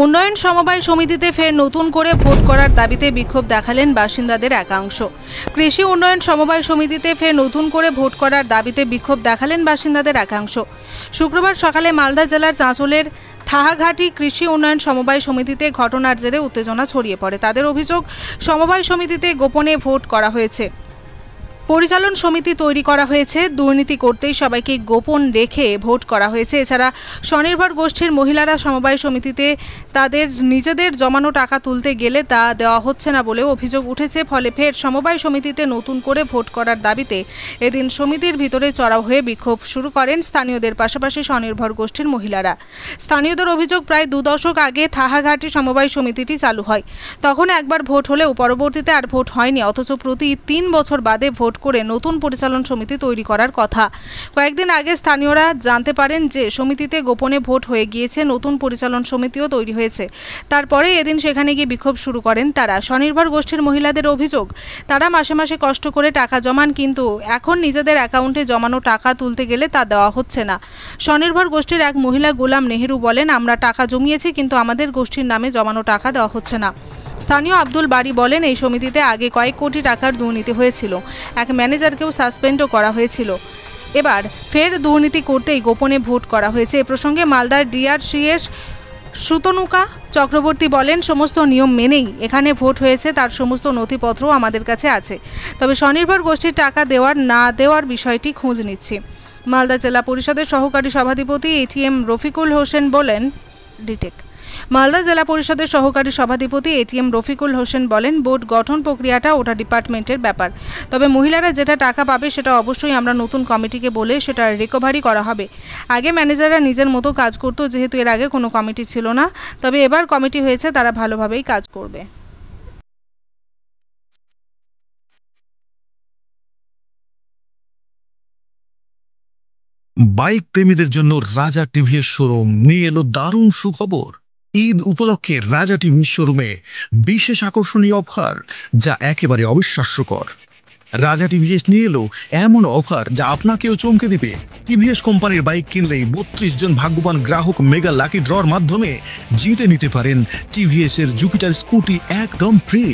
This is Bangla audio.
উন্নয়ন সমবায় সমিতিতে ফের নতুন করে ভোট করার দাবিতে বিক্ষোভ দেখালেন বাসিন্দাদের একাংশ। কৃষি উন্নয়ন সমবায় সমিতিতে ফের নতুন করে ভোট করার দাবিতে বিক্ষোভ দেখালেন বাসিন্দাদের একাংশ। শুক্রবার সকালে মালদা জেলার চাঁচলের থাহাঘাটি কৃষি উন্নয়ন সমবায় সমিতিতে ঘটনার জেরে উত্তেজনা ছড়িয়ে পড়ে। তাদের অভিযোগ, সমবায় সমিতিতে গোপনে ভোট করা হয়েছে, পরিচালন সমিতি তৈরি করা হয়েছে, দুর্নীতি করতেই সবাইকে গোপন রেখে ভোট করা হয়েছে। এছাড়া স্বনির্ভর গোষ্ঠীর মহিলারা সমবায় সমিতিতে তাদের নিজেদের জমানো টাকা তুলতে গেলে তা দেওয়া হচ্ছে না বলেও অভিযোগ উঠেছে। ফলে ফের সমবায় সমিতিতে নতুন করে ভোট করার দাবিতে এদিন সমিতির ভিতরে চড়াও হয়ে বিক্ষোভ শুরু করেন স্থানীয়দের পাশাপাশি স্বনির্ভর গোষ্ঠীর মহিলারা। স্থানীয়দের অভিযোগ, প্রায় 2 দশক আগে থাহাঘাটি সমবায় সমিতিটি চালু হয়। তখন একবার ভোট হলেও পরবর্তীতে আর ভোট হয়নি, অথচ প্রতি 3 বছর বাদে ভোট করে নতুন পরিচালন সমিতি তৈরি করার কথা। কয়েকদিন আগে স্থানীয়রা জানতে পারেন যে সমিতিতে গোপনে ভোট হয়ে গিয়েছে, নতুন পরিচালন সমিতিও তৈরি হয়েছে। তারপরে এদিন সেখানে গিয়ে বিক্ষোভ শুরু করেন তারা। স্বনির্ভর গোষ্ঠীর মহিলাদের অভিযোগ, তারা মাসে মাসে কষ্ট করে টাকা জমান, কিন্তু এখন নিজেদের অ্যাকাউন্টে জমানো টাকা তুলতে গেলে তা দেওয়া হচ্ছে না। স্বনির্ভর গোষ্ঠীর এক মহিলা গোলাম নেহেরু বলেন, আমরা টাকা জমিয়েছি, কিন্তু আমাদের গোষ্ঠীর নামে জমানো টাকা দেওয়া হচ্ছে না। স্থানীয় আব্দুল বাড়ি বলেন, এই সমিতিতে আগে কয়েক কোটি টাকার দুর্নীতি হয়েছিল, এক ম্যানেজারকেও সাসপেন্ডও করা হয়েছিল। এবার ফের দুর্নীতি করতেই গোপনে ভোট করা হয়েছে। এ প্রসঙ্গে মালদার ডিআরসিএস সুতনুকা চক্রবর্তী বলেন, সমস্ত নিয়ম মেনেই এখানে ভোট হয়েছে, তার সমস্ত নথিপত্র আমাদের কাছে আছে। তবে স্বনির্ভর গোষ্ঠীর টাকা দেওয়ার না দেওয়ার বিষয়টি খোঁজ নিচ্ছি। মালদা জেলা পরিষদের সহকারী সভাধিপতি এটিএম রফিকুল হোসেন বলেন, ডিটেক মালদা জেলা পরিষদের সহকারী সভাধিপতি এটিএম রফিকুল হোসেন বলেন, বোর্ড গঠন প্রক্রিয়াটা ওটা ডিপার্টমেন্টের ব্যাপার। তবে মহিলারা যেটা টাকা পাবে সেটা অবশ্যই আমরা নতুন কমিটিকে বলে সেটা রিকভারি করা হবে। আগে ম্যানেজাররা নিজের মতো কাজ করতো, যেহেতু এর আগে কোনো কমিটি ছিল না। তবে এবার কমিটি হয়েছে, তারা ভালোভাবেই কাজ করবে। বাইক প্রেমীদের জন্য রাজা টিভিএস শোরুম নিয়ে এলো দারুণ সুখবর। ঈদ উপলক্ষে রাজা টিভিএস শোরুমে বিশেষ আকর্ষণীয় অফার, যা একেবারে অবিশ্বাস্যকর। রাজা টিভিএস নিয়ে এলো এমন অফার যা আপনাকেও চমকে দিবে। টিভিএস কোম্পানির বাইক কিনলেই 32 জন ভাগ্যবান গ্রাহক মেগা লাকি ড্রর মাধ্যমে জিতে নিতে পারেন টিভিএস এর জুপিটার স্কুটি একদম ফ্রি।